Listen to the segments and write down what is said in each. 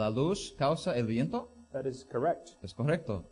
¿La luz causa el viento? That is correct. Es correcto.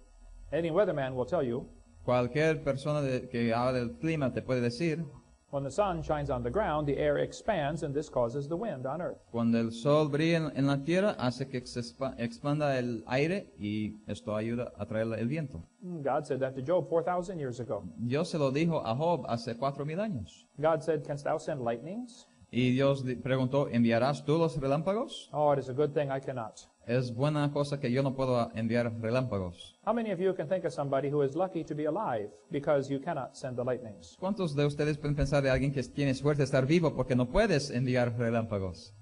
Any weatherman will tell you, Cualquier persona que habla del clima te puede decir, when the sun shines on the ground, the air expands, and this causes the wind on earth. cuando el sol brilla en la tierra, hace que se expanda el aire y esto ayuda a traer el viento. God said that to Job 4,000 years ago. Dios se lo dijo a Job hace 4,000 años. God said, canst thou send lightnings? Y Dios preguntó, ¿enviarás tú los relámpagos? Oh, it is a good thing I cannot. Es buena cosa que yo no puedo enviar relámpagos. How many of you can think of somebody who is lucky to be alive because you cannot send the lightnings? ¿Cuántos de ustedes pueden pensar de alguien que tiene suerte de estar vivo porque no puedes enviar relámpagos?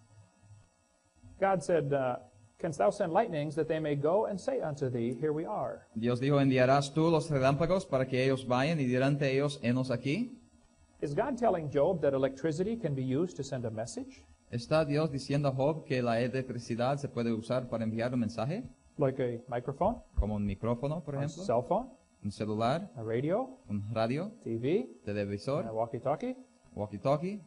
God said, canst thou send lightnings that they may go and say unto thee, here we are? Dios dijo, ¿enviarás tú los relámpagos para que ellos vayan y dirán ante ellos, henos aquí? Is God telling Job that electricity can be used to send a message? ¿Está Dios diciendo a Job que la electricidad se puede usar para enviar un mensaje? Like a microphone, Como un micrófono, por a ejemplo, cell phone, un celular, a radio, un radio, TV, a televisor, walkie-talkie? walkie-talkie.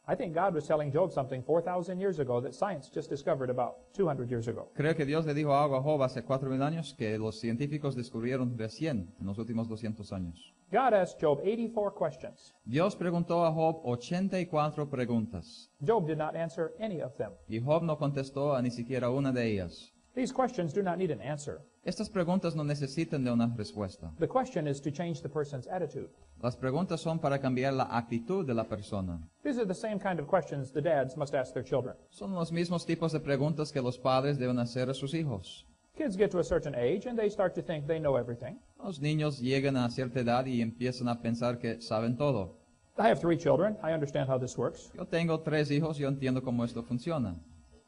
I think God was telling Job something 4,000 years ago that science just discovered about 200 years ago. Creo que Dios le dijo algo a Job hace 4,000 años que los científicos descubrieron recién en los últimos 200 años. God asked Job 84 questions. Dios preguntó a Job 84 preguntas Job did not answer any of them. y Job no contestó a ni siquiera una de ellas. These questions do not need an answer. Estas preguntas no necesitan de una respuesta. The question is to change the person's attitude. Las preguntas son para cambiar la actitud de la persona. These are the same kind of questions the dads must ask their children. Son los mismos tipos de preguntas que los padres deben hacer a sus hijos. Kids get to a certain age and they start to think they know everything. Los niños llegan a cierta edad y empiezan a pensar que saben todo. I have 3 children. I understand how this works. Yo tengo 3 hijos, yo entiendo cómo esto funciona.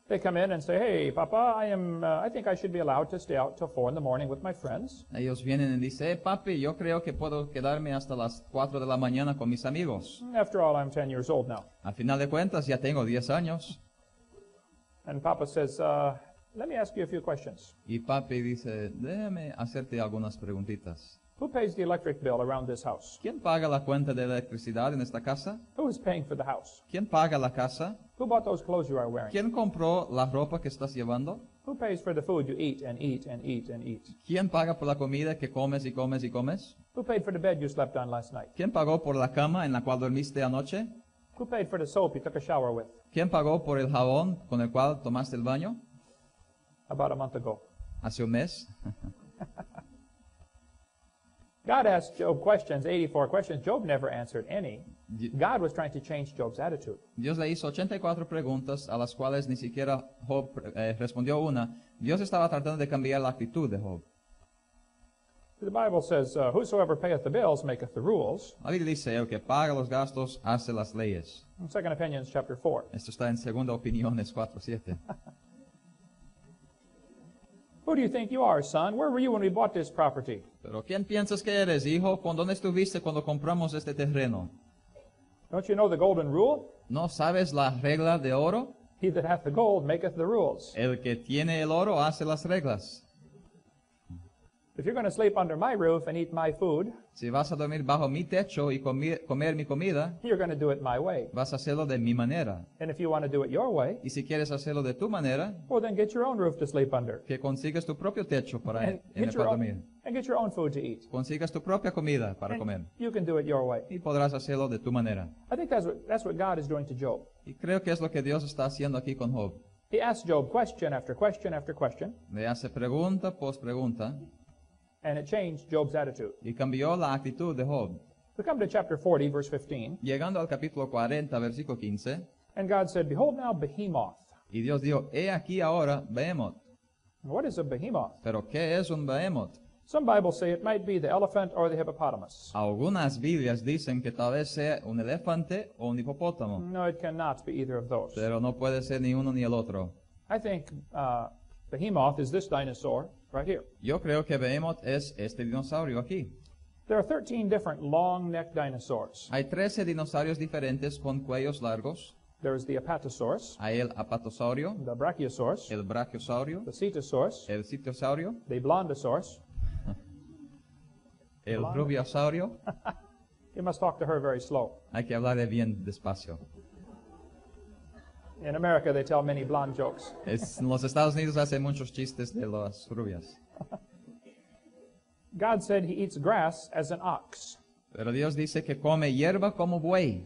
They come in and say, hey, Papa, I think I should be allowed to stay out till 4 in the morning with my friends. Ellos vienen y dicen, papi, yo creo que puedo quedarme hasta las 4 de la mañana con mis amigos. After all, I'm 10 years old now. Al final de cuentas, ya tengo 10 años. And Papa says, let me ask you a few questions. Y papi dice, déjame hacerte algunas preguntitas. Who pays the electric bill around this house? ¿Quién paga la cuenta de electricidad en esta casa? Who is paying for the house? ¿Quién paga la casa? Who bought those clothes you are wearing? ¿Quién compró la ropa que estás llevando? Who pays for the food you eat and eat and eat and eat? ¿Quién paga por la comida que comes y comes y comes? Who paid for the bed you slept on last night? ¿Quién pagó por la cama en la cual dormiste anoche? Who paid for the soap you took a shower with? ¿Quién pagó por el jabón con el cual tomaste el baño? About a month ago. ¿Hace un mes? God asked Job questions, 84 questions. Job never answered any. God was trying to change Job's attitude. Dios le hizo 84 preguntas a las cuales ni siquiera Job respondió una. Dios estaba tratando de cambiar la actitud de Job. The Bible says, whosoever payeth the bills maketh the rules. La Biblia dice, el que paga los gastos hace las leyes. In 2 Opinions chapter 4. Esto está en Segunda Opiniones 4:7. Who do you think you are, son? Where were you when we bought this property? Pero ¿quién piensas que eres, hijo? ¿Dónde estuviste cuando compramos este terreno? Don't you know the golden rule? ¿No sabes la regla de oro? He that hath the gold maketh the rules. El que tiene el oro hace las reglas. If you're going to sleep under my roof and eat my food, Si vas a dormir bajo mi techo y comer mi comida, you're going to do it my way. vas a hacerlo de mi manera. And if you want to do it your way, Y si quieres hacerlo de tu manera, well, then get your own roof to sleep under. que consigas tu propio techo para, And en el get your cual own, dormir. and get your own food to eat. Consigas tu propia comida para And comer. you can do it your way. Y podrás hacerlo de tu manera. I think that's what God is doing to Job. Y creo que es lo que Dios está haciendo aquí con Job. He asks Job question after question after question, Le hace pregunta pos pregunta and it changed Job's attitude. y cambió la actitud de Job. We come to chapter 40, verse 15, Llegando al capítulo 40, versículo 15, and God said, behold now behemoth. y Dios dijo, he aquí ahora Behemoth. What is a behemoth? ¿Pero qué es un Behemoth? Some Bibles say it might be the elephant or the hippopotamus. Algunas Biblias dicen que tal vez sea un elefante o un hipopótamo, No, it cannot be either of those. pero no puede ser ni uno ni el otro. I think behemoth is this dinosaur right here. Yo creo que Behemoth es este dinosaurio aquí. There are 13 different long-necked dinosaurs. Hay 13 dinosaurios diferentes con cuellos largos. There is the apatosaurus, Hay el apatosaurio, the brachiosaurus, el brachiosaurio, the cetosaurus, el citosaurio, the blondosaurus. el rubiosaurio. You must talk to her very slow. Hay que hablarle bien despacio. In America, they tell many blonde jokes. En los Estados Unidos hacen muchos chistes de las rubias. God said he eats grass as an ox. Pero Dios dice que come hierba como buey.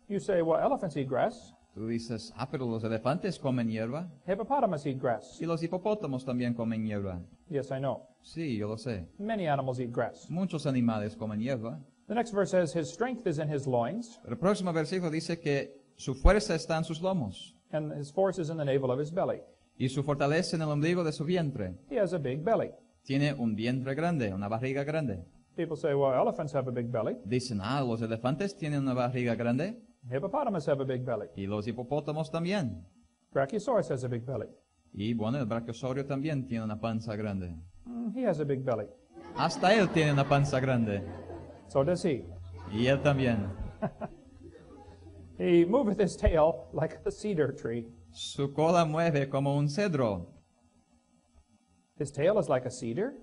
You say, well, elephants eat grass. Tú dices, pero los elefantes comen hierba. Hippopotamus eat grass. Y los hipopótamos también comen hierba. Yes, I know. Sí, yo lo sé. Many animals eat grass. Muchos animales comen hierba. The next verse says, his strength is in his loins, El próximo versículo dice que su fuerza está en sus lomos. and his force is in the navel of his belly. Y su fortaleza en el ombligo de su vientre. He has a big belly. Tiene un vientre grande, una barriga grande. People say, well, elephants have a big belly. Dicen, los elefantes tienen una barriga grande. Hippopotamus have a big belly. Y los hipopótamos también. Brachiosaurus has a big belly. Y bueno, el brachiosaurio también tiene una panza grande. He has a big belly. Hasta él tiene una panza grande. So does he. Y él también. He moveth his tail like a cedar tree. Su cola mueve como un cedro. His tail is like a cedar.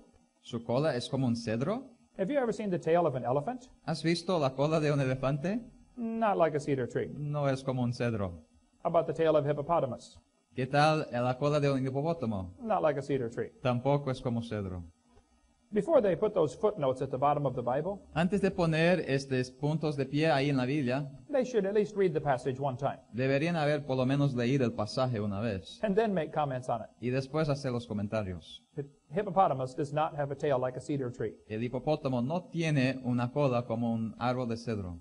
Su cola es como un cedro. Have you ever seen the tail of an elephant? ¿Has visto la cola de un elefante? Not like a cedar tree. No es como un cedro. How about the tail of hippopotamus? ¿Qué tal la cola de un hipopótamo? Not like a cedar tree. Tampoco es como cedro. Before they put those footnotes at the bottom of the Bible, Antes de poner estos puntos de pie ahí en la Biblia, they should at least read the passage one time deberían haber por lo menos leído el pasaje una vez and then make comments on it. y después hacer los comentarios. The hippopotamus does not have a tail like a cedar tree. El hipopótamo no tiene una cola como un árbol de cedro.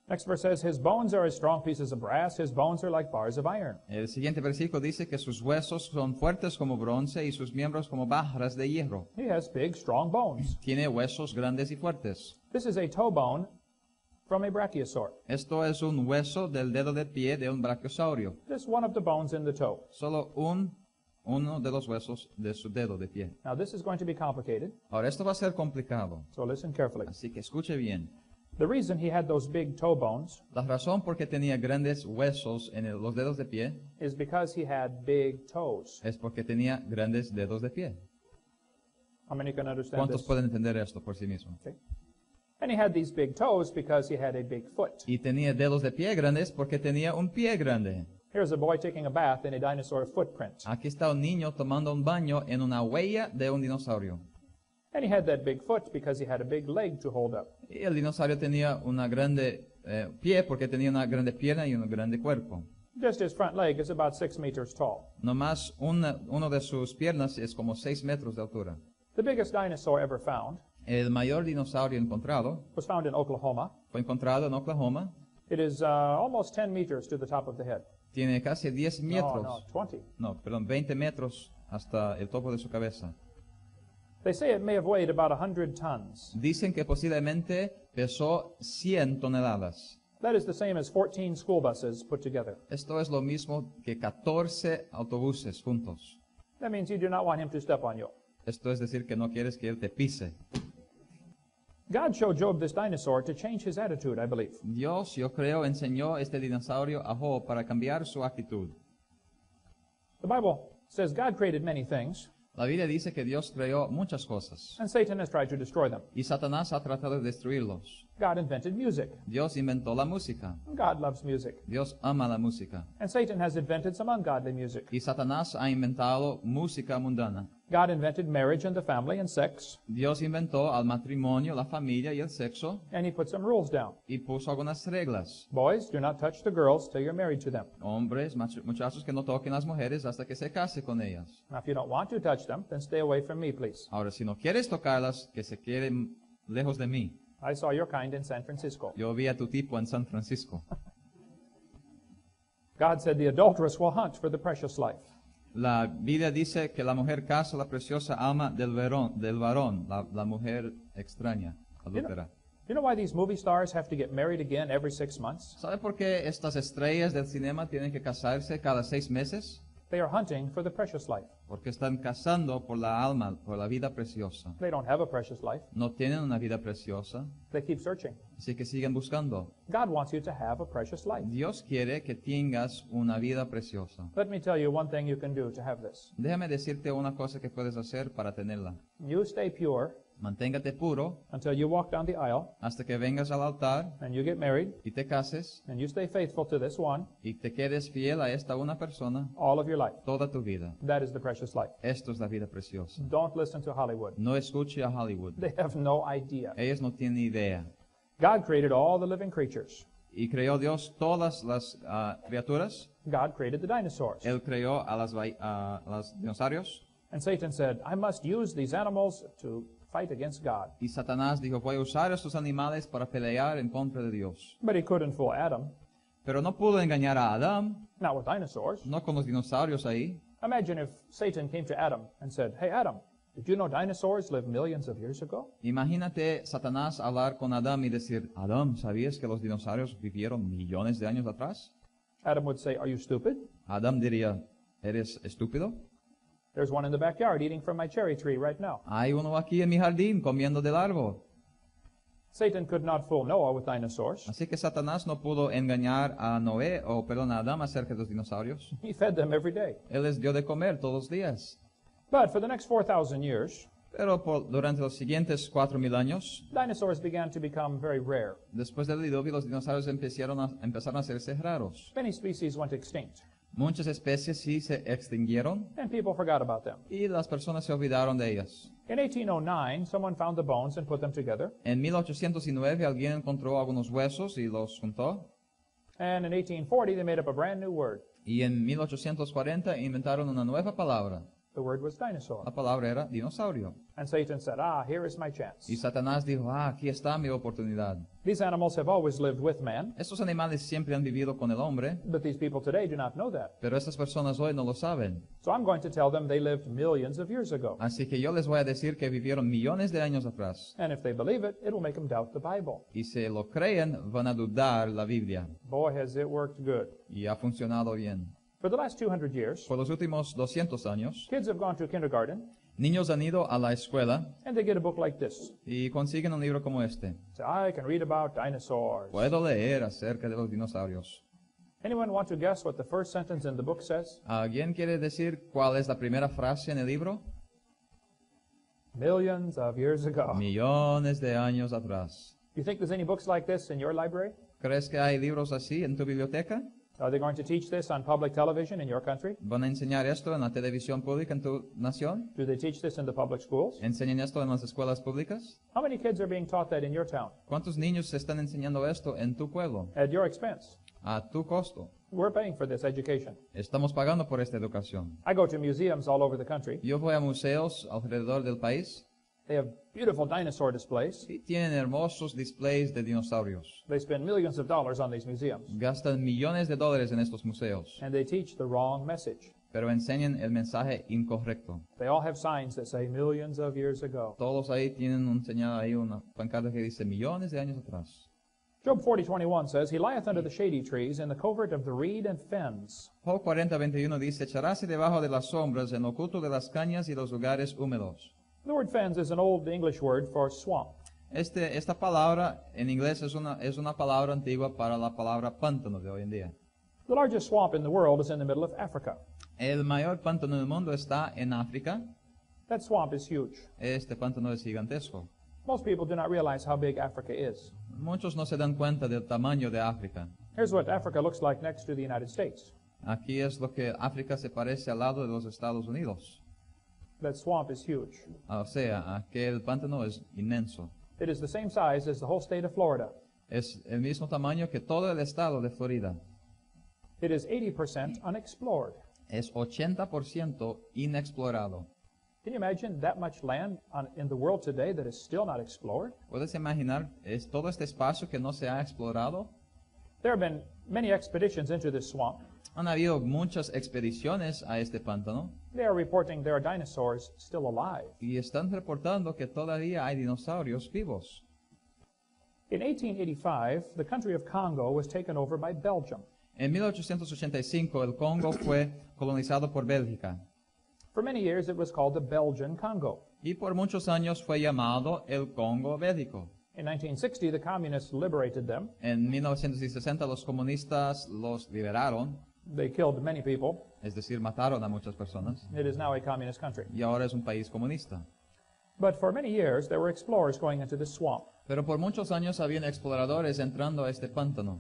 Next verse says, his bones are as strong pieces of brass, his bones are like bars of iron. El siguiente versículo dice que sus huesos son fuertes como bronce y sus miembros como barras de hierro. He has big, strong bones. Tiene huesos grandes y fuertes. This is a toe bone from a brachiosaur. Esto es un hueso del dedo de pie de un brachiosaurio. Just one of the bones in the toe. Solo uno de los huesos de su dedo de pie. Now this is going to be complicated, Ahora, esto va a ser complicado, so listen carefully. así que escuche bien. The reason he had those big toe bones La razón por qué tenía grandes huesos en los dedos de pie is because he had big toes. es porque tenía grandes dedos de pie. How many can understand ¿Cuántos this? pueden entender esto por sí mismos? Okay. And he had these big toes because he had a big foot. Y tenía dedos de pie grandes porque tenía un pie grande. Here's a boy taking a bath in a dinosaur footprint. Aquí está un niño tomando un baño en una huella de un dinosaurio. And he had that big foot because he had a big leg to hold up. Y el dinosaurio tenía una grande pie porque tenía una grande pierna y un grande cuerpo. Just his front leg is about 6 meters tall. Nomás uno de sus piernas es como 6 metros de altura. The biggest dinosaur ever found El mayor dinosaurio encontrado was found in Oklahoma. fue encontrado en Oklahoma. It is almost 10 meters to the top of the head. Tiene casi 10 metros. No, 20. No, perdón, 20 metros hasta el topo de su cabeza. They say it may have weighed about 100 tons. Dicen que posiblemente pesó 100 toneladas. That is the same as 14 school buses put together. Esto es lo mismo que 14 autobuses juntos. That means you do not want him to step on you. Esto es decir que no quieres que él te pise. God showed Job this dinosaur to change his attitude, I believe. Dios, yo creo, enseñó este dinosaurio a Job para cambiar su actitud. The Bible says God created many things, La Biblia dice que Dios creó muchas cosas and Satan has tried to destroy them. y Satanás ha tratado de destruirlos. God invented music. Dios inventó la música. God loves music. Dios ama la música. And Satan has invented some ungodly music. Y Satanás ha inventado música mundana. God invented marriage and the family and sex, Dios inventó al matrimonio, la familia y el sexo and he put some rules down. y puso algunas reglas. Boys, do not touch the girls till you're married to them. Hombres, muchachos que no toquen las mujeres hasta que se case con ellas. Now, if you don't want to touch them, then stay away from me, please. Ahora, si no quieres tocarlas, que se queden lejos de mí. I saw your kind in San Francisco. Yo vi a tu tipo en San Francisco. God said the adulteress will hunt for the precious life. La Biblia dice que la mujer caza la preciosa alma del varón, la mujer extraña, adúltera. You know why these movie stars have to get married again every 6 months? ¿Sabe por qué estas estrellas del cinema tienen que casarse cada 6 meses? They are hunting for the precious life. Porque están cazando por la alma, por la vida preciosa. They don't have a precious life. No tienen una vida preciosa, They keep searching. así que siguen buscando. God wants you to have a precious life. Dios quiere que tengas una vida preciosa. Let me tell you one thing you can do to have this. Déjame decirte una cosa que puedes hacer para tenerla. You stay pure Manténgate puro until you walk down the aisle hasta que vengas al altar and you get married y te cases and you stay faithful to this one y te quedes fiel a esta una persona all of your life. toda tu vida. That is the precious life. Esto es la vida preciosa. Don't listen to Hollywood. No escuche a Hollywood. They have no idea. Ellos no tienen idea. God created all the living creatures. Y creó Dios todas las criaturas. God created the dinosaurs. Él creó a los dinosaurios. And Satan said, I must use these animals to fight against God. Y Satanás dijo, voy a usar estos animales para pelear en contra de Dios. But he couldn't fool Adam. Pero no pudo engañar a Adán, Not with dinosaurs. no con los dinosaurios ahí. Imagine if Satan came to Adam and said, Hey, Adam, did you know dinosaurs lived millions of years ago? Imagínate Satanás hablar con Adán y decir, Adán, ¿sabías que los dinosaurios vivieron millones de años atrás? Adam would say, Are you stupid? Adán diría, ¿eres estúpido? There's one in the backyard eating from my cherry tree right now. Hay uno aquí en mi jardín comiendo del árbol. Satan could not fool Noah with dinosaurs. Así que Satanás no pudo engañar a Noé, a Adán acerca de los dinosaurios. He fed them every day. Él les dio de comer todos los días. But for the next 4,000 years, Pero durante los siguientes 4,000 años, dinosaurs began to become very rare. después del diluvio, los dinosaurios empezaron a hacerse raros. Many species went extinct, Muchas especies sí se extinguieron and people forgot about them. y las personas se olvidaron de ellas. In 1809, someone found the bones and put them together. En 1809 alguien encontró algunos huesos y los juntó. And in 1840, they made up a brand new word. Y en 1840 inventaron una nueva palabra. The word was dinosaur. La palabra era dinosaurio. And Satan said, here is my chance. Y Satanás dijo, aquí está mi oportunidad. These animals have always lived with man, Estos animales siempre han vivido con el hombre, but these people today do not know that. pero estas personas hoy no lo saben. So I'm going to tell them they lived millions of years ago. Así que yo les voy a decir que vivieron millones de años atrás. And if they believe it, it will make them doubt the Bible. Y si lo creen, van a dudar la Biblia. Boy, has it worked good. Y ha funcionado bien. For the last 200 years, Por los últimos 200 años, kids have gone to kindergarten, niños han ido a la escuela and they get a book like this. y consiguen un libro como este. Say, I can read about dinosaurs. Puedo leer acerca de los dinosaurios. Anyone want to guess what the first sentence in the book says? ¿Alguien quiere decir cuál es la primera frase en el libro? Millions of years ago. Millones de años atrás. You think there's any books like this in your library? ¿Crees que hay libros así en tu biblioteca? Are they going to teach this on public television in your country? ¿Van a enseñar esto en la televisión pública en tu nación? Do they teach this in the public schools? ¿Enseñan esto en las escuelas públicas? How many kids are being taught that in your town? ¿Cuántos niños se están enseñando esto en tu pueblo? At your expense. A tu costo. We're paying for this education. Estamos pagando por esta educación. I go to museums all over the country. Yo voy a museos alrededor del país They have beautiful dinosaur displays. y tienen hermosos displays de dinosaurios. They spend millions of dollars on these museums. Gastan millones de dólares en estos museos, And they teach the wrong message. pero enseñan el mensaje incorrecto. They all have signs that say millions of years ago. Todos ahí tienen una pancarta que dice millones de años atrás. Job 40:21 says, He lieth under the shady trees in the covert of the reed and fens. Job 40:21 dice, echaráse debajo de las sombras en lo oculto de las cañas y los lugares húmedos. The word fens is an old English word for swamp. Esta palabra en inglés es una palabra antigua para la palabra pántano de hoy en día. The largest swamp in the world is in the middle of Africa. El mayor pántano del mundo está en África. That swamp is huge. Este pántano es gigantesco. Most people do not realize how big Africa is. Muchos no se dan cuenta del tamaño de África. Here's what Africa looks like next to the United States. Aquí es lo que África se parece al lado de los Estados Unidos. That swamp is huge. O sea, aquel pántano es inmenso. It is the same size as the whole state of Florida. Es el mismo tamaño que todo el estado de Florida. It is 80% unexplored. Es 80% inexplorado. Can you imagine that much land in the world today that is still not explored? ¿Puedes imaginar todo este espacio que no se ha explorado? There have been many expeditions into this swamp. Han habido muchas expediciones a este pántano They are reporting there are dinosaurs still alive. y están reportando que todavía hay dinosaurios vivos. In 1885, the country of Congo was taken over by Belgium. En 1885 el Congo fue colonizado por Bélgica For many years, it was called the Belgian Congo. y por muchos años fue llamado el Congo Bélgico. In 1960, the communists liberated them. En 1960 los comunistas los liberaron, They killed many people. es decir, mataron a muchas personas It is now a communist country. y ahora es un país comunista. But for many years, there were explorers going into this swamp. Pero por muchos años habían exploradores entrando a este pántano.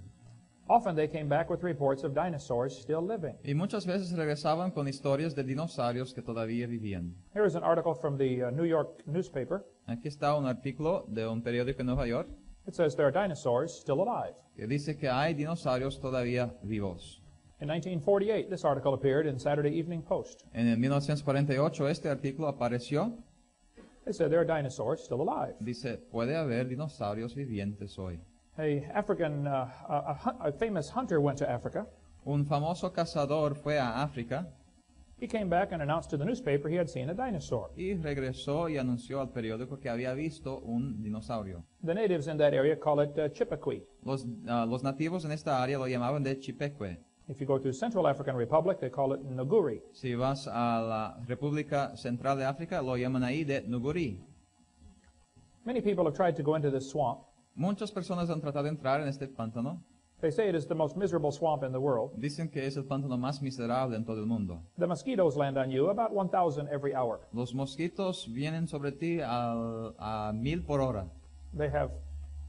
Often they came back with reports of dinosaurs still living. Y muchas veces regresaban con historias de dinosaurios que todavía vivían. Here is an article from the New York newspaper. Aquí está un artículo de un periódico en Nueva York It says there are dinosaurs still alive. que dice que hay dinosaurios todavía vivos. In 1948, this article appeared in Saturday Evening Post. En el 1948 este artículo apareció. They said there are dinosaurs still alive. Dice, puede haber dinosaurios vivientes hoy. A famous hunter went to Africa. Un famoso cazador fue a África He came back and announced to the newspaper he had seen a dinosaur. y regresó y anunció al periódico que había visto un dinosaurio. The natives in that area call it Chipequi. Los nativos en esta área lo llamaban de Chipeque. If you go to Central African Republic, they call it Nguri. Si vas a la República Central de África, lo llaman ahí de Nguri. Many people have tried to go into this swamp. Muchas personas han tratado de entrar en este pántano. They say it is the most miserable swamp in the world. Dicen que es el pántano más miserable en todo el mundo. The mosquitoes land on you about 1,000 every hour. Los mosquitos vienen sobre ti a 1000 por hora. They have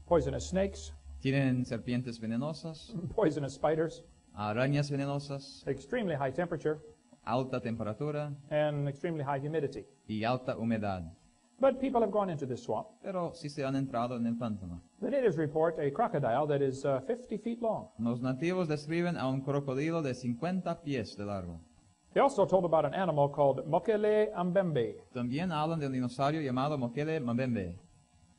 poisonous snakes, Tienen serpientes venenosas, poisonous spiders, arañas venenosas, extremely high temperature, alta temperatura and extremely high humidity. y alta humedad. But people have gone into this swamp. Pero sí se han entrado en el pántano. The natives report a crocodile that is 50 feet long. Los nativos describen a un crocodilo de 50 pies de largo. They also told about an animal called Mokele Ambembe. También hablan de un dinosaurio llamado Mokele Mabembe.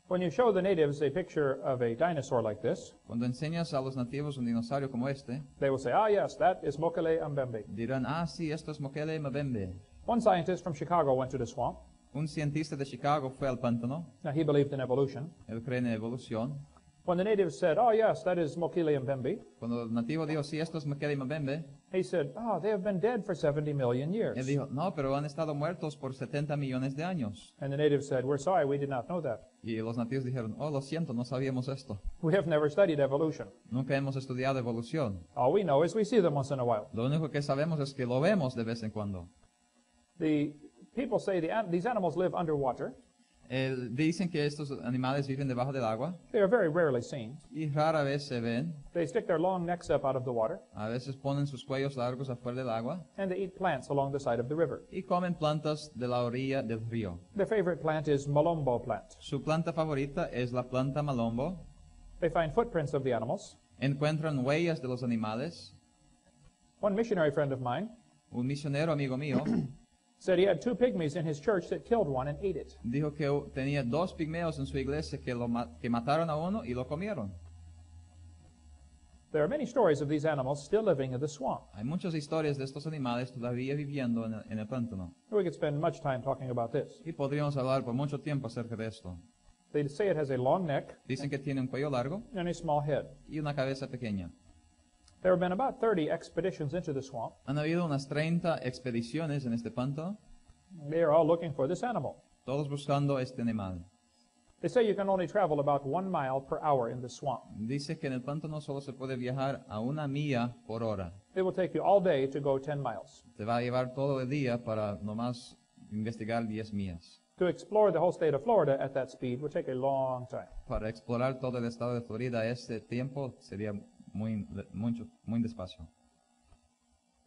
When you show the natives a picture of a dinosaur like this, Cuando enseñas a los nativos un dinosaurio como este, they will say, ah, yes, that is Mokele Ambembe. dirán, sí, esto es Mokele Mabembe. One scientist from Chicago went to the swamp. Un cientista de Chicago fue al pántano. Now, he believed in evolution. Él cree en la evolución. When the natives said, oh, yes, that is Mokele Mbembe, Cuando el nativo dijo, sí, esto es Mokele Mabembe, he said, oh, they have been dead for 70 million years. él dijo, no, pero han estado muertos por 70 millones de años. And the natives said, we're sorry, we did not know that. Y los nativos dijeron, lo siento, no sabíamos esto. We have never studied evolution. Nunca hemos estudiado evolución. All we know is we see them once in a while. Lo único que sabemos es que lo vemos de vez en cuando. The people say these animals live underwater. Dicen que estos animales viven debajo del agua They are very rarely seen. y rara vez se ven. They stick their long necks up out of the water, A veces ponen sus cuellos largos afuera del agua and they eat plants along the side of the river. y comen plantas de la orilla del río. Their favorite plant is malombo plant. Su planta favorita es la planta malombo. They find footprints of the animals. Encuentran huellas de los animales. One missionary friend of mine Un misionero amigo mío said he had 2 pygmies in his church that killed one and ate it. dijo que tenía 2 pigmeos en su iglesia que mataron a uno y lo comieron. There are many stories of these animals still living in the swamp. Hay muchas historias de estos animales todavía viviendo en el pántano. We could spend much time talking about this. Y podríamos hablar por mucho tiempo acerca de esto. They say it has a long neck Dicen que tiene un cuello largo and a small head. y una cabeza pequeña. There have been about 30 expeditions into the swamp. Han habido unas 30 expediciones en este pántano, They are all looking for this animal. todos buscando este animal. They say you can only travel about 1 mile per hour in the swamp. Dice que en el pántano solo se puede viajar a 1 milla por hora. It will take you all day to go 10 miles. Te va a llevar todo el día para nomás investigar 10 millas. To explore the whole state of Florida at that speed would take a long time. Para explorar todo el estado de Florida este tiempo sería muy despacio.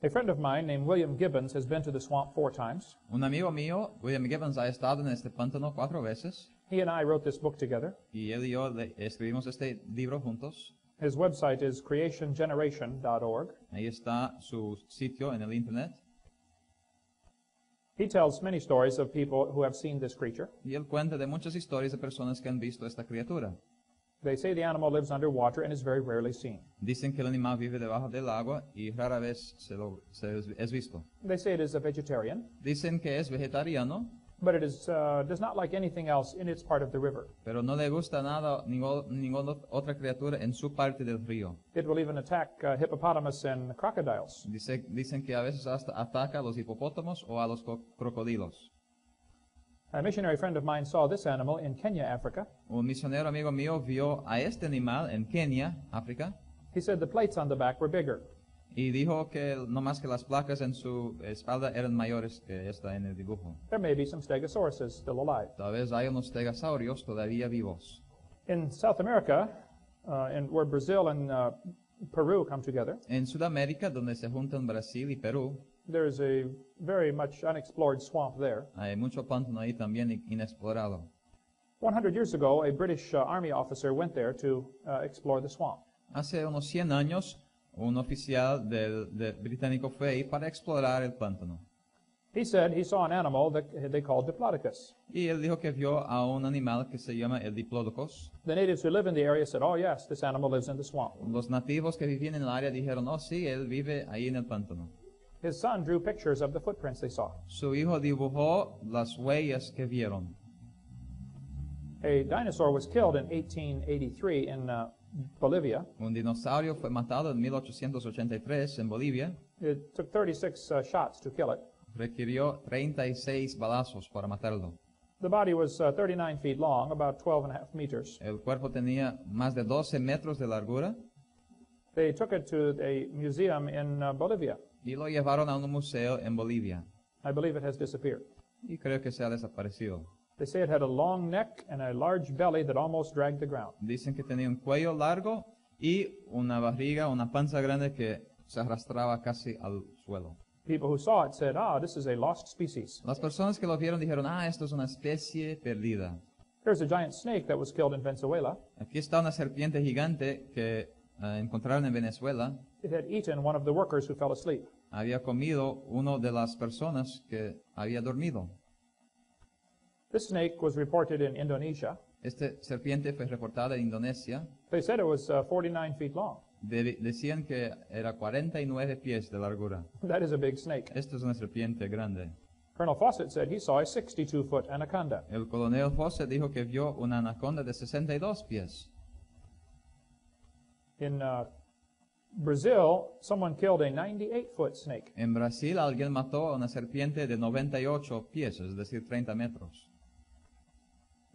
A friend of mine named William Gibbons has been to the swamp 4 times. Un amigo mío, William Gibbons, ha estado en este pántano 4 veces He and I wrote this book together. y él y yo escribimos este libro juntos. His website is creationgeneration.org. Ahí está su sitio en el internet. He tells many stories of people who have seen this creature. Y él cuenta de muchas historias de personas que han visto esta criatura. They say the animal lives underwater and is very rarely seen. Dicen que el animal vive debajo del agua y rara vez es visto. They say it is a vegetarian, Dicen que es vegetariano, but it is, does not like anything else in its part of the river. pero no le gusta nada, ninguna otra criatura en su parte del río. It will even attack hippopotamus and crocodiles. Dicen que a veces hasta ataca a los hipopótamos o a los crocodilos. A missionary friend of mine saw this animal in Kenya, Africa. Un misionero amigo mío vio a este animal en Kenia, África, He said the plates on the back were bigger. Y dijo que no más que las placas en su espalda eran mayores que esta en el dibujo. There may be some stegosauruses still alive. Tal vez hay unos stegosaurios todavía vivos. In South America, where Brazil and Peru come together, En Sudamérica, donde se juntan Brasil y Perú, there's a very much unexplored swamp there. hay mucho pantano ahí también inexplorado. 100 years ago, a British Army officer went there to explore the swamp. Hace unos 100 años, un oficial británico fue ahí para explorar el pantano. He said he saw an animal that they called Diplodocus. Y él dijo que vio a un animal que se llama el diplodocus. The natives who live in the area said, oh yes, this animal lives in the swamp. Los nativos que vivían en el área dijeron, oh sí, él vive ahí en el pantano. His son drew pictures of the footprints they saw. Su hijo dibujó las huellas que vieron. A dinosaur was killed in 1883 in Bolivia. Un dinosaurio fue matado en 1883 en Bolivia. It took 36 shots to kill it. Requirió 36 balazos para matarlo. The body was 39 feet long, about 12.5 meters. El cuerpo tenía más de 12 metros de largura They took it to a museum in Bolivia. y lo llevaron a un museo en Bolivia. I believe it has disappeared. Y creo que se ha desaparecido. They say it had a long neck and a large belly that almost dragged the ground. Dicen que tenía un cuello largo y una barriga, una panza grande que se arrastraba casi al suelo. People who saw it said, this is a lost species. Las personas que lo vieron dijeron, esto es una especie perdida. There's a giant snake that was killed in Venezuela. Aquí está una serpiente gigante que encontraron en Venezuela. It had eaten one of the workers who fell asleep. Había comido uno de las personas que había dormido. This snake was reported in Indonesia. Esta serpiente fue reportada en Indonesia. They said it was 49 feet long. Decían que era 49 pies de largura. That is a big snake. Esta es una serpiente grande. Colonel Fawcett said he saw a 62-foot anaconda. El coronel Fosse dijo que vio una anaconda de 62 pies. In Brazil, someone killed a 98-foot snake. En Brasil alguien mató a una serpiente de 98 pies, es decir, 30 metros.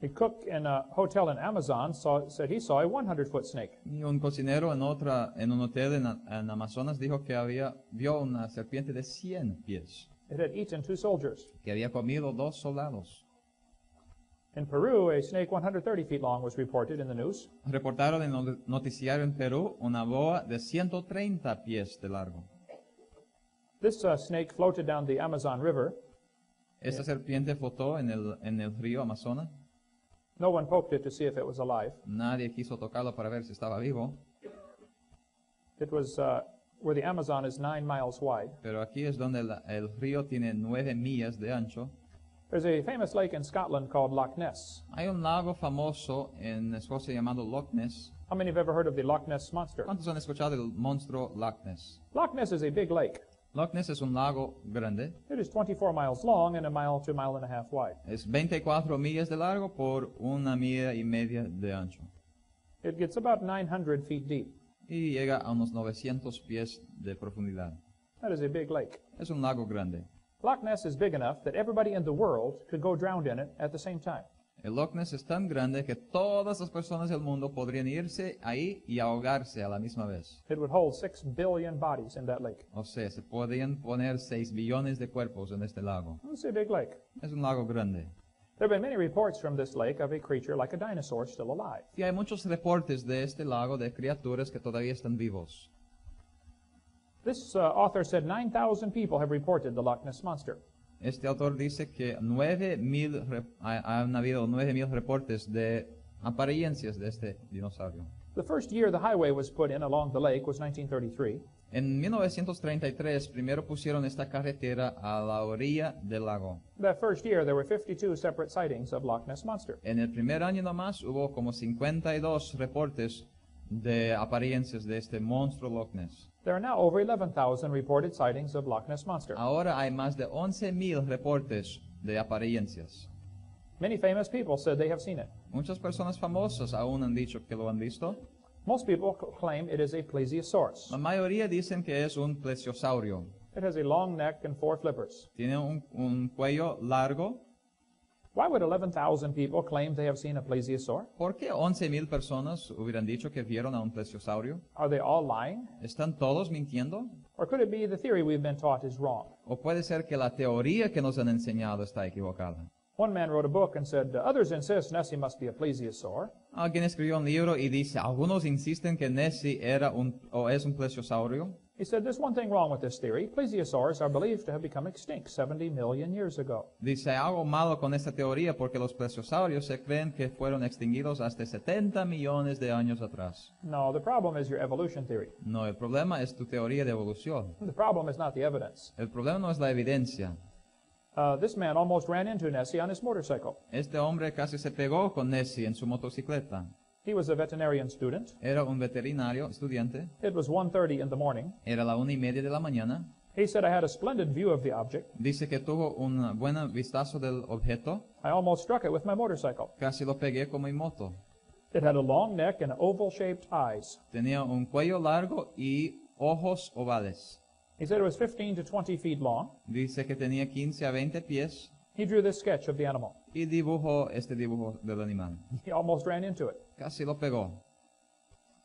A cook in a hotel in Amazon said he saw a 100-foot snake. Y un cocinero en un hotel en Amazonas dijo que vio una serpiente de 100 pies, It had eaten 2 soldiers. que había comido 2 soldados. In Peru, a snake 130 feet long was reported in the news. Reportaron en el noticiario en Perú una boa de 130 pies de largo. This snake floated down the Amazon River. Esta serpiente flotó en el río Amazonas. No one poked it to see if it was alive. Nadie quiso tocarlo para ver si estaba vivo. It was where the Amazon is 9 miles wide. Pero aquí es donde el río tiene 9 millas de ancho. There's a famous lake in Scotland called Loch Ness. Hay un lago famoso en Escocia llamado Loch Ness. How many have ever heard of the Loch Ness monster? ¿Cuántos han escuchado del monstruo Loch Ness? Loch Ness is a big lake. Loch Ness es un lago grande. It is 24 miles long and a mile to a mile and a half wide. Es 24 millas de largo por 1,5 millas de ancho. It gets about 900 feet deep. Y llega a unos 900 pies de profundidad. That is a big lake. Es un lago grande. Loch Ness is big enough that everybody in the world could go drowned in it at the same time. El Loch Ness es tan grande que todas las personas del mundo podrían irse ahí y ahogarse a la misma vez. It would hold 6 billion bodies in that lake. O sea, se podrían poner 6 billones de cuerpos en este lago. It's a big lake. Es un lago grande. There have been many reports from this lake of a creature like a dinosaur still alive. Y hay muchos reportes de este lago de criaturas que todavía están vivos. This author said 9,000 people have reported the Loch Ness monster. Este autor dice que han habido 9,000 reportes de apariencias de este dinosaurio. The first year the highway was put in along the lake was 1933. En 1933 primero pusieron esta carretera a la orilla del lago. That first year there were 52 separate sightings of Loch Ness monster. En el primer año nomás hubo como 52 reportes de apariencias de este monstruo Loch Ness. There are now over 11,000 reported sightings of Loch Ness monster. Ahora hay más de 11,000 reportes de apariencias. Many famous people said they have seen it. Muchas personas famosas aún han dicho que lo han visto. Most people claim it is a plesiosaurus. La mayoría dicen que es un plesiosaurio. It has a long neck and 4 flippers. Tiene un cuello largo Why would 11,000 people claim they have seen a plesiosaur? ¿Por qué 11,000 personas hubieran dicho que vieron a un plesiosaurio? Are they all lying? ¿Están todos mintiendo? Or could it be the theory we've been taught is wrong? ¿O puede ser que la teoría que nos han enseñado está equivocada? One man wrote a book and said, others insist Nessie must be a plesiosaur. Alguien escribió un libro y dice, algunos insisten que Nessie era es un plesiosaurio. He said, there's one thing wrong with this theory. Plesiosaurs are believed to have become extinct 70 million years ago. Dice, hay algo malo con esta teoría porque los plesiosaurios se creen que fueron extinguidos hasta 70 millones de años atrás. No, the problem is your evolution theory. No, el problema es tu teoría de evolución. The problem is not the evidence. El problema no es la evidencia. This man almost ran into Nessie on his motorcycle. Este hombre casi se pegó con Nessie en su motocicleta. He was a veterinarian student. Era un veterinario estudiante. It was 1:30 in the morning. Era la 1:30 de la mañana. He said, I had a splendid view of the object. Dice que tuvo un buen vistazo del objeto. I almost struck it with my motorcycle. Casi lo pegué con mi moto. It had a long neck and oval-shaped eyes. Tenía un cuello largo y ojos ovales. He said it was 15 to 20 feet long. Dice que tenía 15 a 20 pies. He drew this sketch of the animal. Y dibujó este dibujo del animal. He almost ran into it. Casi lo pegó.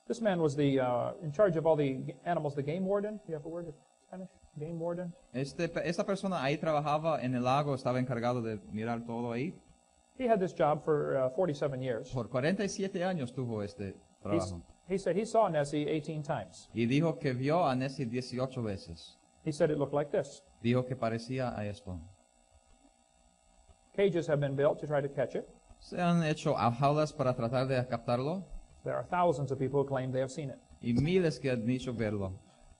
This man was the in charge of all the animals, the game warden. Do you have a word in Spanish? Game warden. Esta persona ahí trabajaba en el lago, estaba encargado de mirar todo ahí. He had this job for 47 years. Por 47 años tuvo este trabajo. He said he saw Nessie 18 times. Y dijo que vio a Nessie 18 veces. He said it looked like this. Dijo que parecía a esto. Cages have been built to try to catch it. Se han hecho jaulas para tratar de captarlo. There are thousands of people who claim they have seen it. Y miles que han dicho verlo.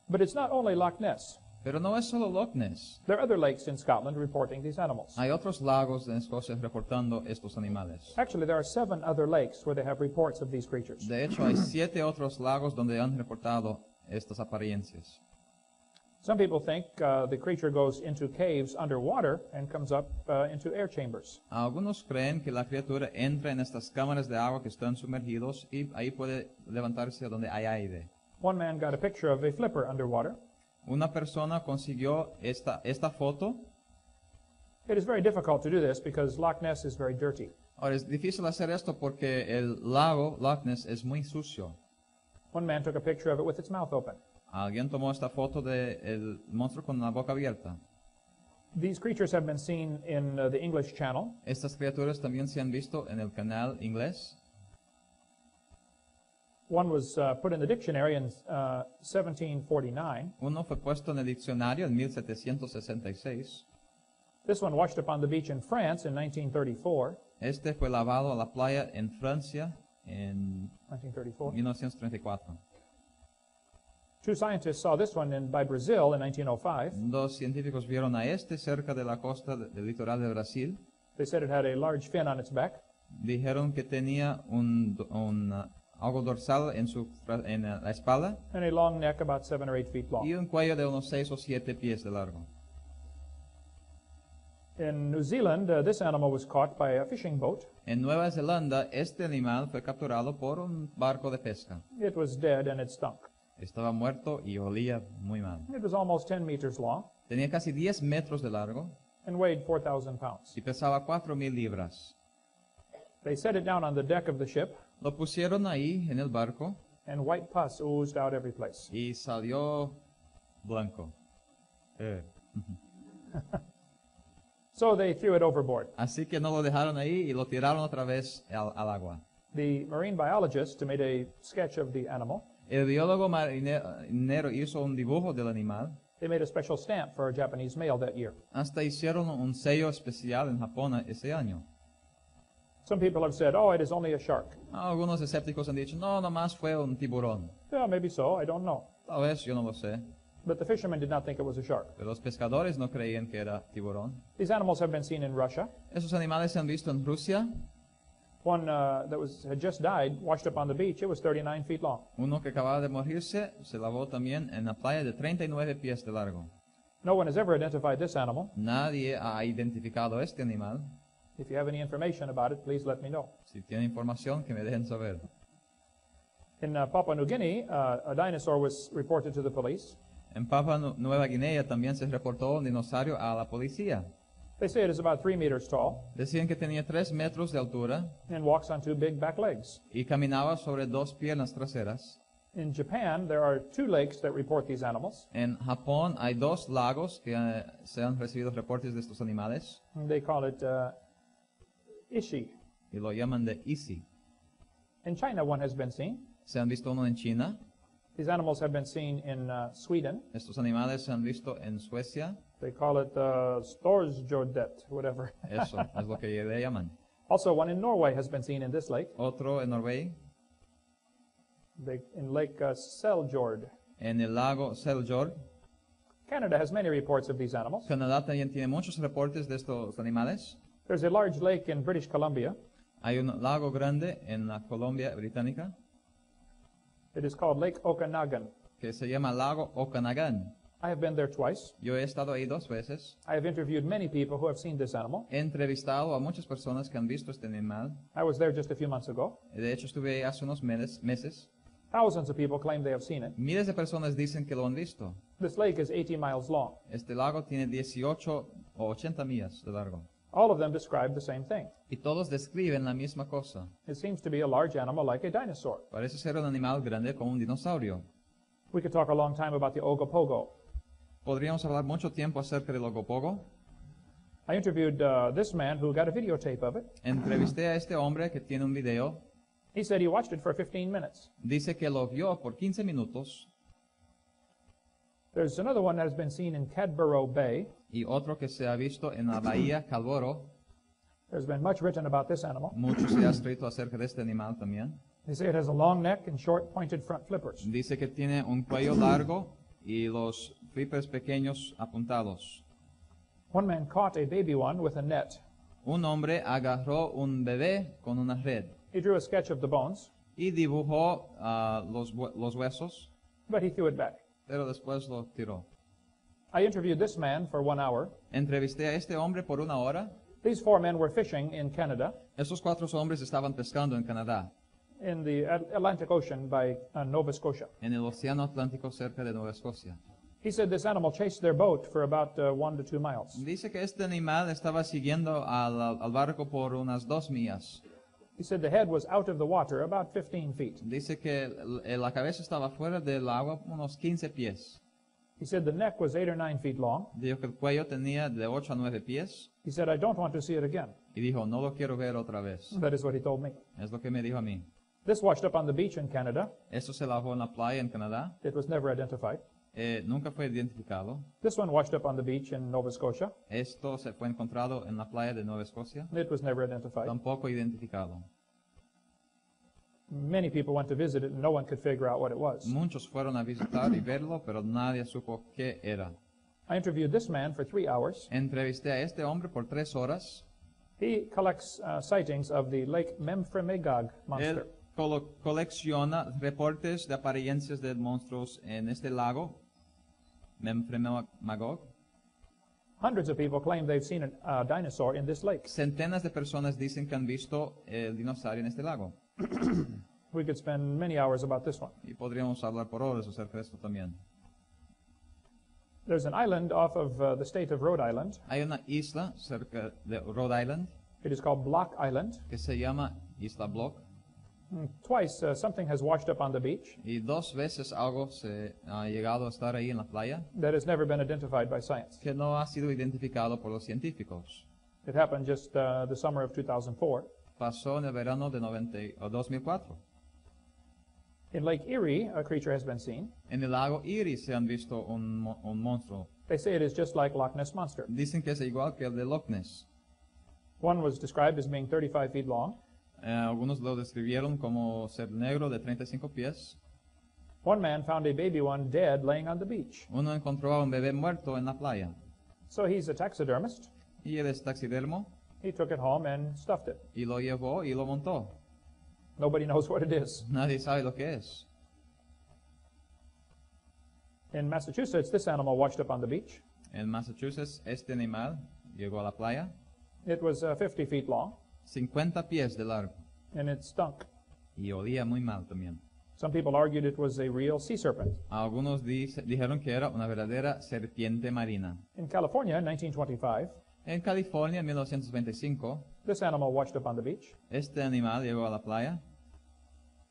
But it's not only Loch Ness. Pero no es solo Loch Ness. There are other lakes in Scotland reporting these animals. Hay otros lagos en Escocia reportando estos animales. Actually, there are 7 other lakes where they have reports of these creatures. De hecho, hay 7 otros lagos donde han reportado estas apariencias. Some people think the creature goes into caves underwater and comes up into air chambers. Algunos creen que la criatura entra en estas cámaras de agua que están sumergidos y ahí puede levantarse donde hay aire. One man got a picture of a flipper underwater. Una persona consiguió esta foto. It is very difficult to do this because Loch Ness is very dirty. Ahora es difícil hacer esto porque el lago Loch Ness es muy sucio. One man took a picture of it with its mouth open. Alguien tomó esta foto del monstruo con la boca abierta. These creatures have been seen in the English Channel. Estas criaturas también se han visto en el canal inglés. One was put in the dictionary in 1749. Uno fue puesto en el diccionario en 1766. This one washed up on the beach in France in 1934. Este fue lavado a la playa en Francia en 1934. 1934. 2 scientists saw this one by Brazil in 1905. Dos científicos vieron a este cerca de la costa del litoral de Brasil. They said it had a large fin on its back. Dijeron que tenía algo dorsal en la espalda And a long neck about 7 or 8 feet y long. un cuello de unos 6 o 7 pies de largo. In New Zealand, this animal was caught by a fishing boat. En Nueva Zelanda, este animal fue capturado por un barco de pesca. It was dead and it stunk. Estaba muerto y olía muy mal. It was almost 10 meters long Tenía casi 10 metros de largo and weighed 4,000 pounds. y pesaba 4,000 libras. They set it down on the deck of the ship, Lo pusieron ahí en el barco and white pus oozed out every place. y salió blanco. So they threw it overboard. Así que no lo dejaron ahí y lo tiraron otra vez al agua. The marine biologist made a sketch of the animal. El biólogo marinero hizo un dibujo del animal. They made a special stamp for a Japanese male that year. Hasta hicieron un sello especial en Japón ese año. Some people have said, oh, it is only a shark. Algunos escépticos han dicho, no, nomás fue un tiburón. Yeah, maybe so, I don't know. Tal vez, yo no lo sé. But the fishermen did not think it was a shark. Pero los pescadores no creían que era tiburón. These animals have been seen in Russia. Esos animales se han visto en Rusia. One that had just died, washed up on the beach, it was 39 feet long. Uno que acababa de morirse se lavó también en la playa de 39 pies de largo. No one has ever identified this animal. Nadie ha identificado este animal. If you have any information about it, please let me know. Si tiene información, que me dejen saber. In Papua New Guinea, a dinosaur was reported to the police. En Papua Nueva Guinea también se reportó un dinosaurio a la policía. They say it is about 3 meters tall Decían que tenía 3 metros de altura and walks on 2 big back legs. y caminaba sobre 2 piernas traseras. In Japan, there are 2 lakes that report these animals. En Japón hay 2 lagos que se han recibido reportes de estos animales They call it ishi. y lo llaman de isi. In China, one has been seen. Se han visto uno en China. These animals have been seen in Sweden. Estos animales se han visto en Suecia. They call it Storsjordet, whatever. Eso es lo que le llaman. Also, one in Norway has been seen in this lake, Otro en Noruega. in Lake Seljord. En el lago Seljord. Canada has many reports of these animals. Canadá también tiene muchos reportes de estos animales. There's a large lake in British Columbia. Hay un lago grande en la Colombia británica It is called Lake Okanagan. que se llama lago Okanagan. I have been there twice. Yo he estado ahí 2 veces. I have interviewed many people who have seen this animal. He entrevistado a muchas personas que han visto este animal. I was there just a few months ago. De hecho, estuve ahí hace unos meses. Thousands of people claim they have seen it. Miles de personas dicen que lo han visto. This lake is 80 miles long. Este lago tiene 18 o 80 millas de largo. All of them describe the same thing. Y todos describen la misma cosa. It seems to be a large animal like a dinosaur. Parece ser un animal grande como un dinosaurio. We could talk a long time about the Ogopogo. Podríamos hablar mucho tiempo acerca del ogopogo. I interviewed this man who got a videotape of it. Entrevisté a este hombre que tiene un video. He said he watched it for 15 minutes. Dice que lo vio por 15 minutos. There's another one that has been seen in Cadborough Bay. Y otro que se ha visto en la bahía Calvoro. There's been much written about this animal. Mucho se ha escrito acerca de este animal también. They say it has a long neck and short pointed front flippers. Dice que tiene un cuello largo y los flippers pequeños apuntados. One man caught a baby one with a net. Un hombre agarró un bebé con una red He drew a sketch of the bones, y dibujó los huesos, but he threw it back. pero después lo tiró. I interviewed this man for 1 hour. Entrevisté a este hombre por 1 hora. These 4 men were fishing in Canada, Estos 4 hombres estaban pescando en Canadá, in the Atlantic Ocean by Nova Scotia. en el Océano Atlántico cerca de Nueva Escocia. He said this animal chased their boat for about 1 to 2 miles. Dice que este animal estaba siguiendo al barco por unas 2 millas. He said the head was out of the water about 15 feet. Dice que la cabeza estaba fuera del agua unos 15 pies. He said the neck was 8 or 9 feet long. Dijo que el cuello tenía de 8 a 9 pies. He said, I don't want to see it again. Y dijo, no lo quiero ver otra vez. That is what he told me. Es lo que me dijo a mí. This washed up on the beach in Canada. Esto se lavó en la playa en Canadá. It was never identified. Nunca fue identificado. This one washed up on the beach in Nova Scotia. Esto se fue encontrado en la playa de Nueva Escocia. It was never identified. Tampoco identificado. Many people went to visit it and no one could figure out what it was. Muchos fueron a visitar y verlo, pero nadie supo qué era. I interviewed this man for 3 hours. Entrevisté a este hombre por 3 horas. He collects sightings of the Lake Memphremagog monster. Él colecciona reportes de apariencias de monstruos en este lago, Memphremagog. Hundreds of people claim they've seen a dinosaur in this lake. Centenas de personas dicen que han visto el dinosaurio en este lago. We could spend many hours about this one. Y podríamos hablar por horas acerca de esto también. There's an island off of the state of Rhode Island. Hay una isla cerca de Rhode Island It is called Block Island. que se llama Isla Block. Twice something has washed up on the beach Y 2 veces algo se ha llegado a estar ahí en la playa that has never been identified by science. que no ha sido identificado por los científicos. It happened just the summer of 2004. Pasó en el verano de 2004. In Lake Erie, a creature has been seen. En el lago Erie se han visto un monstruo. They say it is just like Loch Ness Monster. Dicen que es igual que el de Loch Ness. One was described as being 35 feet long. Algunos lo describieron como ser negro de 35 pies. One man found a baby one dead laying on the beach. Uno encontró a un bebé muerto en la playa. So he's a taxidermist. Y él es taxidermo He took it home and stuffed it. y lo llevó y lo montó. Nobody knows what it is. Nadie sabe lo que es. In Massachusetts, this animal washed up on the beach. En Massachusetts, este animal llegó a la playa, It was 50 feet long, 50 pies de largo, and it stunk. y olía muy mal también. Some people argued it was a real sea serpent. Algunos dijeron que era una verdadera serpiente marina. In California, in 1925, En California, en 1925, This animal washed up on the beach. este animal llegó a la playa.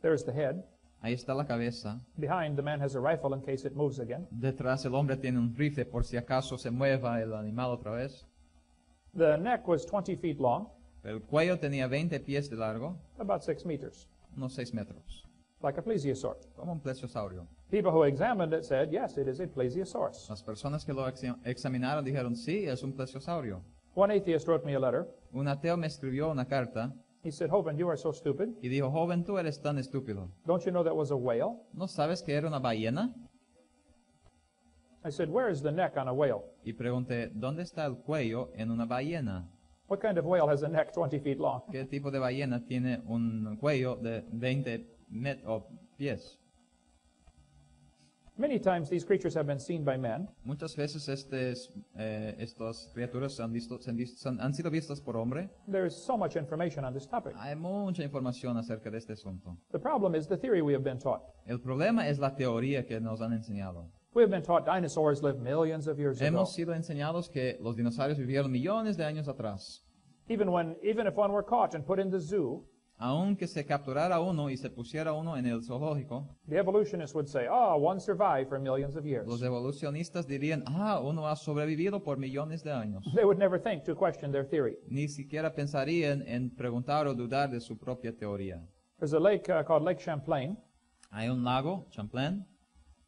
There's the head. Ahí está la cabeza. Behind, the man has a rifle in case it moves again. Detrás el hombre tiene un rifle por si acaso se mueva el animal otra vez. The neck was 20 feet long, El cuello tenía 20 pies de largo, about 6 meters, unos 6 metros, like a plesiosaur. como un plesiosaurio. People who examined it said, yes, it is a plesiosaurus. Las personas que lo examinaron dijeron, sí, es un plesiosaurio. One atheist wrote me a letter. Un ateo me escribió una carta He said, Hovind, you are so stupid. y dijo, joven, tú eres tan estúpido. Don't you know that was a whale? ¿No sabes que era una ballena? I said, where is the neck on a whale? Y pregunté, ¿dónde está el cuello en una ballena? What kind of whale has a neck 20 feet long? ¿Qué tipo de ballena tiene un cuello de 20 pies? Many times these creatures have been seen by men, Muchas veces estas criaturas han sido vistas por hombre. there is so much information on this topic. Hay mucha información acerca de este asunto. The problem is the theory we have been taught. El problema es la teoría que nos han enseñado. We have been taught dinosaurs lived millions of years ago. Hemos sido enseñados que los dinosaurios vivieron millones de años atrás. Even if one were caught and put in the zoo, Aunque se capturara uno y se pusiera uno en el zoológico, the evolutionists would say, oh, one survived for millions of years. los evolucionistas dirían, uno ha sobrevivido por millones de años. They would never think to question their theory. Ni siquiera pensarían en preguntar o dudar de su propia teoría. There's a lake called Lake Champlain. Hay un lago, Champlain.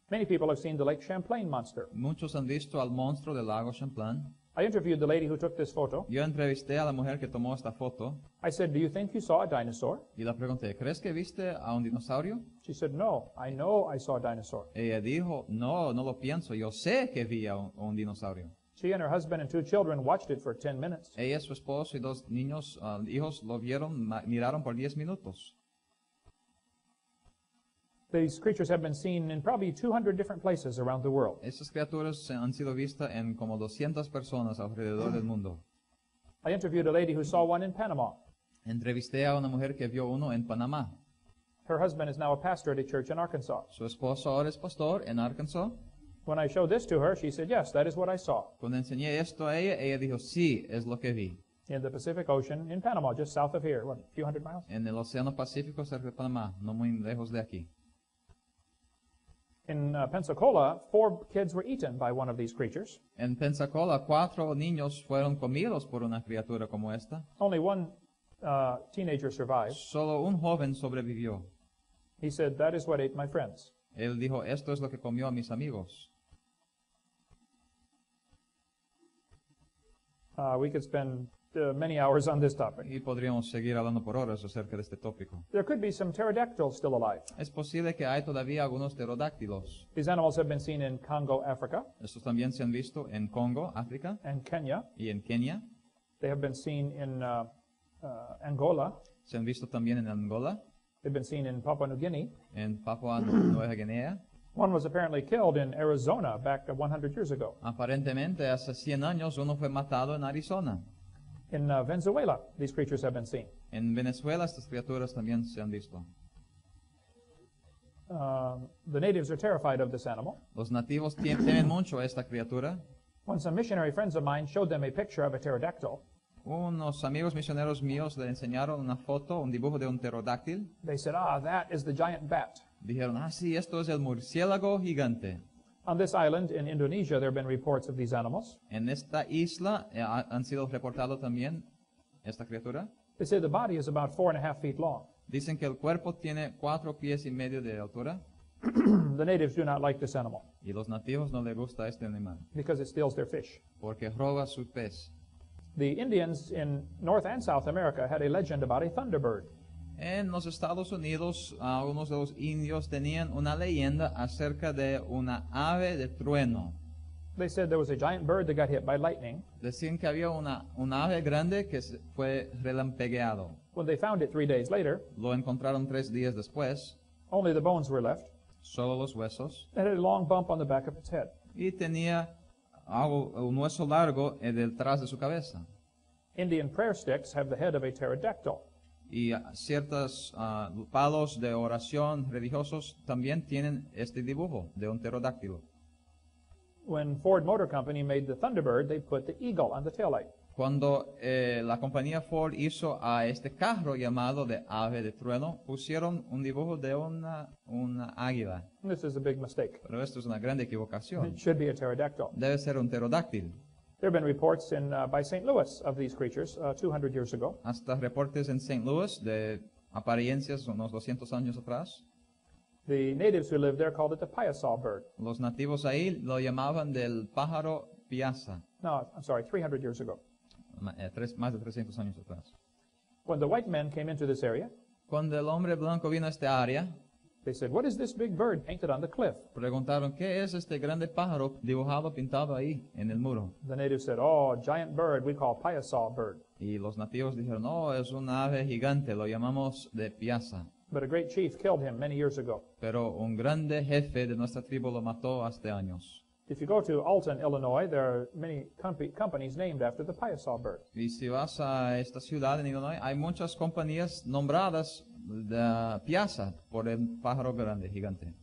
Many people have seen the Lake Champlain monster. Muchos han visto al monstruo del lago Champlain. I interviewed the lady who took this photo. Yo entrevisté a la mujer que tomó esta foto I said, do you think you saw a dinosaur? y la pregunté, ¿crees que viste a un dinosaurio? She said, no, I know I saw a dinosaur. Ella dijo, no lo pienso, yo sé que vi a un dinosaurio. She and her husband and 2 children watched it for 10 minutes. Ella, su esposo y 2 niños, hijos, lo vieron, miraron por 10 minutos. These creatures have been seen in probably 200 different places around the world. Estas criaturas han sido vistas en como 200 personas alrededor del mundo. I interviewed a lady who saw one in Panama. Entrevisté a una mujer que vio uno en Panamá. Her husband is now a pastor at a church in Arkansas. Su esposo ahora es pastor en Arkansas. When I showed this to her, she said, yes, that is what I saw Cuando enseñé esto a ella, ella dijo, sí, es lo que vi. in the Pacific Ocean in Panama, just south of here, what, a few hundred miles? En el Océano Pacífico cerca de Panamá, no muy lejos de aquí. In Pensacola, 4 kids were eaten by one of these creatures. En Pensacola, 4 niños fueron comidos por una criatura como esta. Only one teenager survived. Solo un joven sobrevivió. He said, that is what ate my friends. Él dijo, esto es lo que comió a mis amigos. We could spend many hours on this topic. Y podríamos seguir hablando por horas acerca de este tópico. There could be some pterodactyls still alive. Es posible que hay todavía algunos pterodáctilos. These animals have been seen in Congo, Africa, Estos también se han visto en Congo, África, and Kenya. y en Kenia. They have been seen in Angola. Se han visto también en Angola, They've been seen in Papua New Guinea. en Papua Nueva Guinea. One was apparently killed in Arizona back 100 years ago. Aparentemente, hace 100 años uno fue matado en Arizona. In Venezuela, these creatures have been seen. En Venezuela estas criaturas también se han visto. The natives are terrified of this animal. Los nativos temen mucho a esta criatura. When some missionary friends of mine showed them a picture of a pterodactyl, Unos amigos misioneros míos le enseñaron una foto, un dibujo de un pterodáctil. they said, that is the giant bat. Dijeron, sí, esto es el murciélago gigante. On this island in Indonesia, there have been reports of these animals. En esta isla han sido reportados también esta criatura. They say the body is about 4.5 feet long. Dicen que el cuerpo tiene 4 pies y medio de altura The natives do not like this animal y los nativos no les gusta este animal because it steals their fish. porque roba su pez. The Indians in North and South America had a legend about a thunderbird. En los Estados Unidos, algunos de los indios tenían una leyenda acerca de una ave de trueno. They said there was a giant bird that got hit by lightning. Decían que había una ave grande que fue relampegueado. When they found it 3 days later, Lo encontraron 3 días después, only the bones were left. solo los huesos, It had a long bump on the back of its head. y tenía un hueso largo detrás de su cabeza. Indian prayer sticks have the head of a pterodactyl. Y ciertos palos de oración religiosos también tienen este dibujo de un pterodáctilo. When Ford Motor Company made the Thunderbird, they put the eagle on the taillight. Cuando la compañía Ford hizo a este carro llamado de ave de trueno, pusieron un dibujo de una águila. This is a big mistake. Pero esto es una gran equivocación. It should be a pterodactyl. Debe ser un pterodáctil. There have been reports by St. Louis of these creatures 200 years ago. Hasta reportes en St. Louis de apariencias unos 200 años atrás. The natives who lived there called it the piasaw bird. Los nativos ahí lo llamaban del pájaro piazza. No, I'm sorry, 300 years ago. Más de 300 años atrás. When the white men came into this area, Cuando el hombre blanco vino a esta área, they said, "What is this big bird painted on the cliff?" preguntaron, ¿qué es este grande pájaro dibujado, pintado ahí en el muro? The natives said, "Oh, giant bird we call piasaw bird." Y los nativos dijeron, no, es un ave gigante, lo llamamos de piazza. But a great chief killed him many years ago. Pero un grande jefe de nuestra tribu lo mató hace años. If you go to Alton, Illinois, there are many companies named after the piasaw bird. Y si vas a esta ciudad en Illinois, hay muchas compañías nombradas de piazza por el pájaro grande, gigante.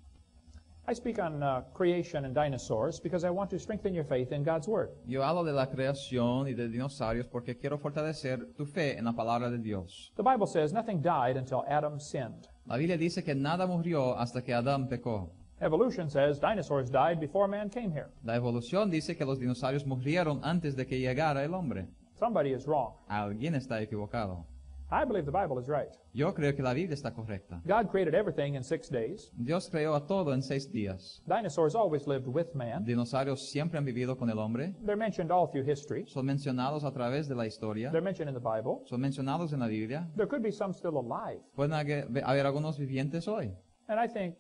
I speak on creation and dinosaurs because I want to strengthen your faith in God's Word. Yo hablo de la creación y de dinosaurios porque quiero fortalecer tu fe en la palabra de Dios. The Bible says nothing died until Adam sinned. La Biblia dice que nada murió hasta que Adán pecó. Evolution says dinosaurs died before man came here. La evolución dice que los dinosaurios murieron antes de que llegara el hombre. Somebody is wrong. Alguien está equivocado. I believe the Bible is right. Yo creo que la Biblia está correcta. God created everything in 6 days. Dios creó a todo en 6 días. Dinosaurs always lived with man. Dinosaurios siempre han vivido con el hombre. They're mentioned all through history. Son mencionados a través de la historia. They're mentioned in the Bible. Son mencionados en la Biblia. There could be some still alive. Pueden haber algunos vivientes hoy. And I think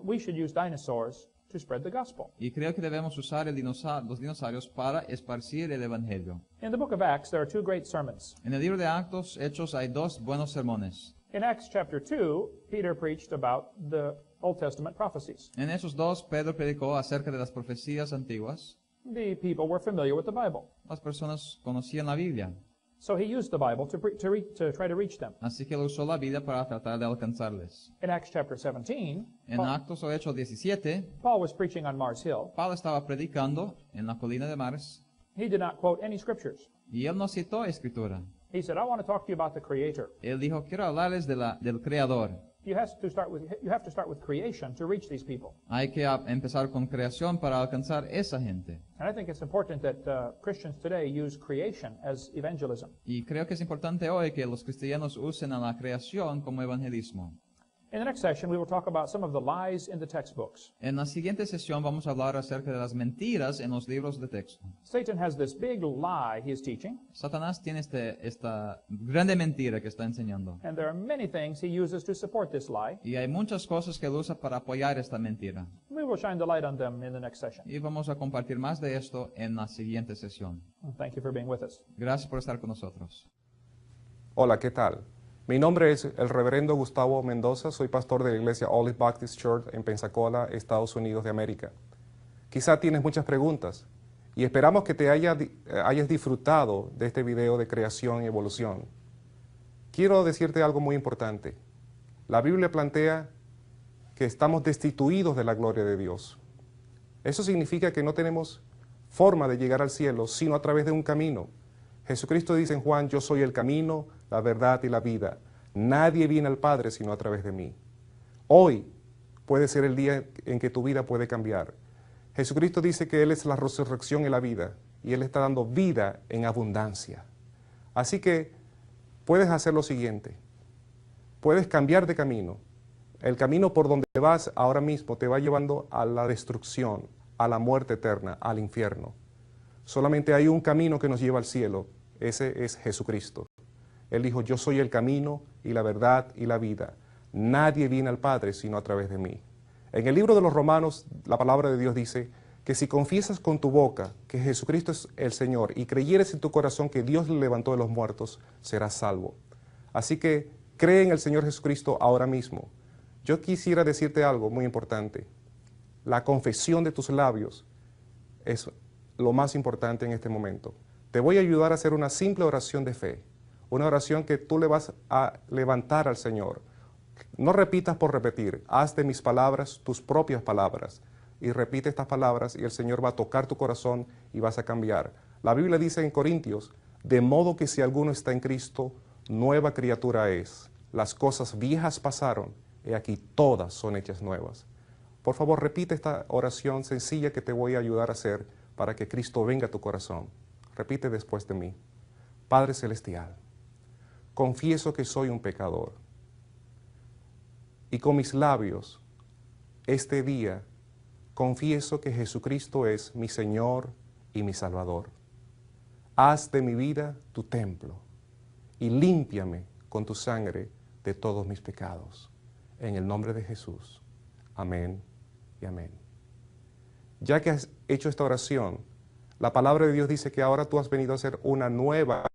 we should use dinosaurs to spread the gospel. Y creo que debemos usar los dinosaurios para esparcir el evangelio. In the book of Acts, there are 2 great sermons. En el libro de Actos, Hechos, hay 2 buenos sermones. In Acts chapter 2, Peter preached about the Old Testament prophecies. En esos 2, Pedro predicó acerca de las profecías antiguas. The people were familiar with the Bible. Las personas conocían la Biblia. So he used the Bible to try to reach them. Así que él usó la Biblia para tratar de alcanzarles. In Acts chapter 17, En Actos o Hechos 17, Paul was preaching on Mars Hill. Pablo estaba predicando en la colina de Mars He did not quote any scriptures. y él no citó escritura. He said, "I want to talk to you about the Creator." Él dijo, quiero hablarles del Creador. You have to start with creation to reach these people. Hay que empezar con creación para alcanzar esa gente. And I think it's important that Christians today use creation as evangelism. Y creo que es importante hoy que los cristianos usen a la creación como evangelismo. In the next session, we will talk about some of the lies in the textbooks. En la siguiente sesión vamos a hablar acerca de las mentiras en los libros de texto. Satan has this big lie he is teaching, Satanás tiene esta grande mentira que está enseñando. and there are many things he uses to support this lie. Y hay muchas cosas que él usa para apoyar esta mentira. We will shine the light on them in the next session. Y vamos a compartir más de esto en la siguiente sesión. Thank you for being with us. Gracias por estar con nosotros. Hola, ¿qué tal? Mi nombre es el reverendo Gustavo Mendoza, soy pastor de la iglesia Olive Baptist Church en Pensacola, Estados Unidos de América. Quizá tienes muchas preguntas y esperamos que te hayas disfrutado de este video de creación y evolución. Quiero decirte algo muy importante. La Biblia plantea que estamos destituidos de la gloria de Dios. Eso significa que no tenemos forma de llegar al cielo sino a través de un camino. Jesucristo dice en Juan, yo soy el camino, la verdad y la vida. Nadie viene al Padre sino a través de mí. Hoy puede ser el día en que tu vida puede cambiar. Jesucristo dice que Él es la resurrección y la vida, y Él está dando vida en abundancia. Así que puedes hacer lo siguiente. Puedes cambiar de camino. El camino por donde vas ahora mismo te va llevando a la destrucción, a la muerte eterna, al infierno. Solamente hay un camino que nos lleva al cielo. Ese es Jesucristo. Él dijo, yo soy el camino y la verdad y la vida. Nadie viene al Padre sino a través de mí. En el libro de los Romanos, la palabra de Dios dice que si confiesas con tu boca que Jesucristo es el Señor y creyeres en tu corazón que Dios le levantó de los muertos, serás salvo. Así que cree en el Señor Jesucristo ahora mismo. Yo quisiera decirte algo muy importante. La confesión de tus labios es lo más importante en este momento. Te voy a ayudar a hacer una simple oración de fe, una oración que tú le vas a levantar al Señor. No repitas por repetir, haz de mis palabras tus propias palabras y repite estas palabras y el Señor va a tocar tu corazón y vas a cambiar. La Biblia dice en Corintios, de modo que si alguno está en Cristo, nueva criatura es. Las cosas viejas pasaron, y aquí todas son hechas nuevas. Por favor, repite esta oración sencilla que te voy a ayudar a hacer para que Cristo venga a tu corazón. Repite después de mí. Padre Celestial, confieso que soy un pecador. Y con mis labios, este día, confieso que Jesucristo es mi Señor y mi Salvador. Haz de mi vida tu templo y límpiame con tu sangre de todos mis pecados. En el nombre de Jesús. Amén y amén. Ya que has hecho esta oración, la palabra de Dios dice que ahora tú has venido a ser una nueva